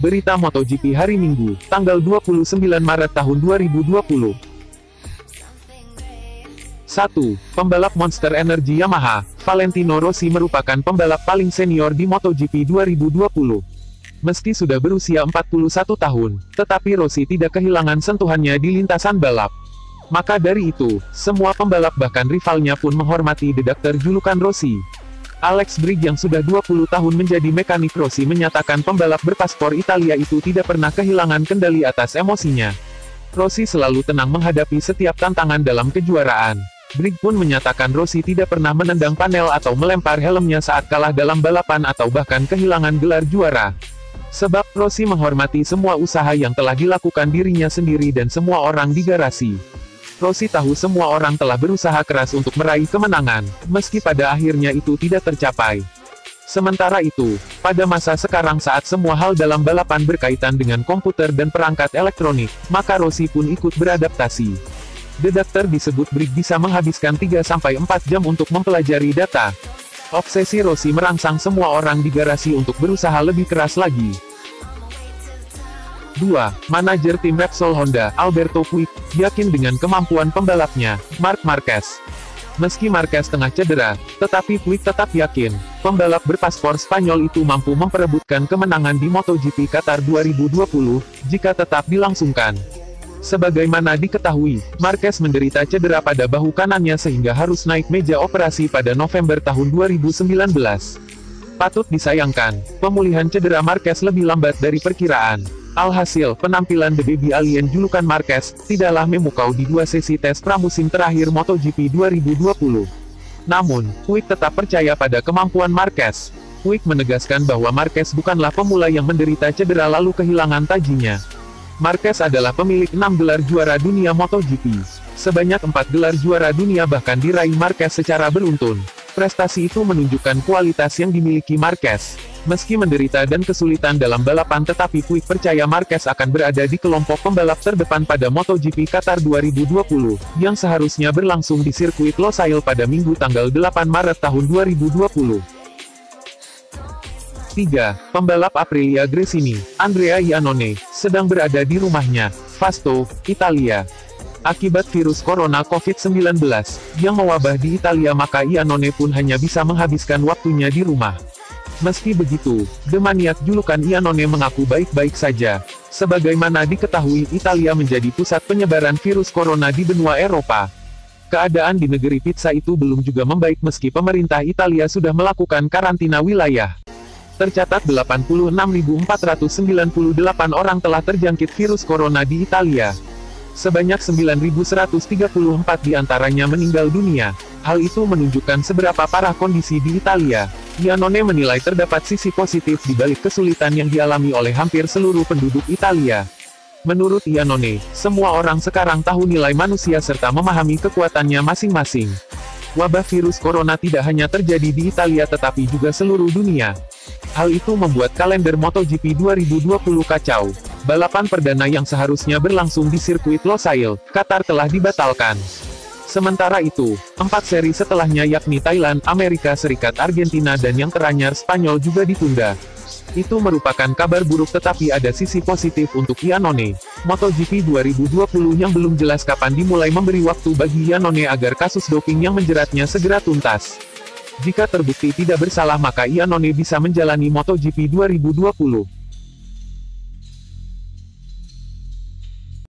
Berita MotoGP hari Minggu, tanggal 29 Maret tahun 2020. 1. Pembalap Monster Energy Yamaha, Valentino Rossi merupakan pembalap paling senior di MotoGP 2020. Meski sudah berusia 41 tahun, tetapi Rossi tidak kehilangan sentuhannya di lintasan balap. Maka dari itu, semua pembalap bahkan rivalnya pun menghormati dedakter julukan Rossi. Alex Brig yang sudah 20 tahun menjadi mekanik Rossi menyatakan pembalap berpaspor Italia itu tidak pernah kehilangan kendali atas emosinya. Rossi selalu tenang menghadapi setiap tantangan dalam kejuaraan. Brig pun menyatakan Rossi tidak pernah menendang panel atau melempar helmnya saat kalah dalam balapan atau bahkan kehilangan gelar juara. Sebab Rossi menghormati semua usaha yang telah dilakukan dirinya sendiri dan semua orang di garasi. Rossi tahu semua orang telah berusaha keras untuk meraih kemenangan, meski pada akhirnya itu tidak tercapai. Sementara itu, pada masa sekarang saat semua hal dalam balapan berkaitan dengan komputer dan perangkat elektronik, maka Rossi pun ikut beradaptasi. Dedakter disebut Brig bisa menghabiskan 3-4 jam untuk mempelajari data. Obsesi Rossi merangsang semua orang di garasi untuk berusaha lebih keras lagi. 2. Manajer tim Repsol Honda, Alberto Puig, yakin dengan kemampuan pembalapnya, Marc Marquez. Meski Marquez tengah cedera, tetapi Puig tetap yakin, pembalap berpaspor Spanyol itu mampu memperebutkan kemenangan di MotoGP Qatar 2020, jika tetap dilangsungkan. Sebagaimana diketahui, Marquez menderita cedera pada bahu kanannya sehingga harus naik meja operasi pada November tahun 2019. Patut disayangkan, pemulihan cedera Marquez lebih lambat dari perkiraan. Alhasil, penampilan The Baby Alien julukan Marquez, tidaklah memukau di 2 sesi tes pramusim terakhir MotoGP 2020. Namun, Puig tetap percaya pada kemampuan Marquez. Puig menegaskan bahwa Marquez bukanlah pemula yang menderita cedera lalu kehilangan tajinya. Marquez adalah pemilik 6 gelar juara dunia MotoGP. Sebanyak 4 gelar juara dunia bahkan diraih Marquez secara beruntun. Prestasi itu menunjukkan kualitas yang dimiliki Marquez. Meski menderita dan kesulitan dalam balapan tetapi Puig percaya Marquez akan berada di kelompok pembalap terdepan pada MotoGP Qatar 2020, yang seharusnya berlangsung di sirkuit Losail pada Minggu tanggal 8 Maret tahun 2020. 3. Pembalap Aprilia Gresini, Andrea Iannone, sedang berada di rumahnya, Vasto, Italia. Akibat virus corona COVID-19, yang mewabah di Italia maka Iannone pun hanya bisa menghabiskan waktunya di rumah. Meski begitu, The Maniac julukan Iannone mengaku baik-baik saja. Sebagaimana diketahui Italia menjadi pusat penyebaran virus corona di benua Eropa. Keadaan di negeri pizza itu belum juga membaik meski pemerintah Italia sudah melakukan karantina wilayah. Tercatat 86.498 orang telah terjangkit virus corona di Italia. Sebanyak 9.134 diantaranya meninggal dunia. Hal itu menunjukkan seberapa parah kondisi di Italia. Iannone menilai terdapat sisi positif di balik kesulitan yang dialami oleh hampir seluruh penduduk Italia. Menurut Iannone, semua orang sekarang tahu nilai manusia serta memahami kekuatannya masing-masing. Wabah virus corona tidak hanya terjadi di Italia tetapi juga seluruh dunia. Hal itu membuat kalender MotoGP 2020 kacau. Balapan perdana yang seharusnya berlangsung di sirkuit Losail, Qatar telah dibatalkan. Sementara itu, 4 seri setelahnya yakni Thailand, Amerika Serikat, Argentina dan yang teranyar Spanyol juga ditunda. Itu merupakan kabar buruk tetapi ada sisi positif untuk Iannone. MotoGP 2020 yang belum jelas kapan dimulai memberi waktu bagi Iannone agar kasus doping yang menjeratnya segera tuntas. Jika terbukti tidak bersalah maka Iannone bisa menjalani MotoGP 2020.